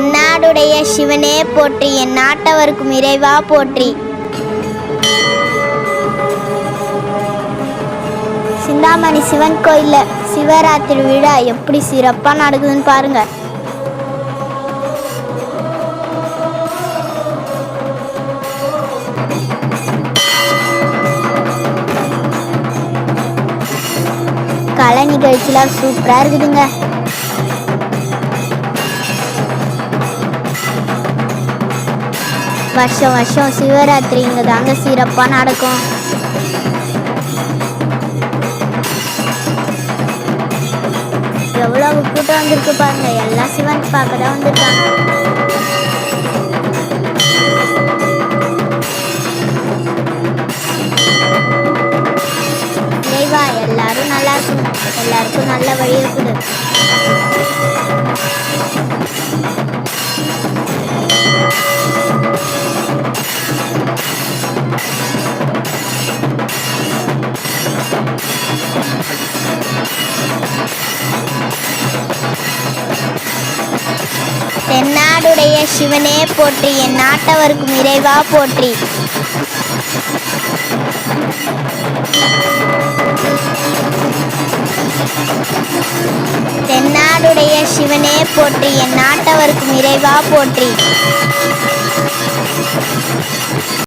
தென்னாடுடைய சிவனே போற்றி, என் நாட்டவர்க்கும் இறைவா போற்றி. சிந்தாமணி சிவன் கோயிலில் சிவராத்திரி விழா எப்படி சிறப்பாக நடக்குதுன்னு பாருங்க. கலை நிகழ்ச்சிலாம் சூப்பராக இருக்குதுங்க. வருஷம் வருஷம் சிவராத்திரி இங்கே தாங்க சிறப்பாக நடக்கும். எவ்வளவு கூட்டம் வந்திருக்கு பாருங்க. எல்லாம் சிவன் பார்க்க தான் வந்திருக்காங்க. இறைவா எல்லாரும் நல்லா இருக்கணும், எல்லாருக்கும் நல்ல வழி இருக்குது. தென்னாடுடைய சிவனே போற்றி, என் நாட்டவர்க்கும் இறைவா போற்றி. தென்னாடுடைய சிவனே போற்றி, என் நாட்டவர்க்கும் இறைவா போற்றி.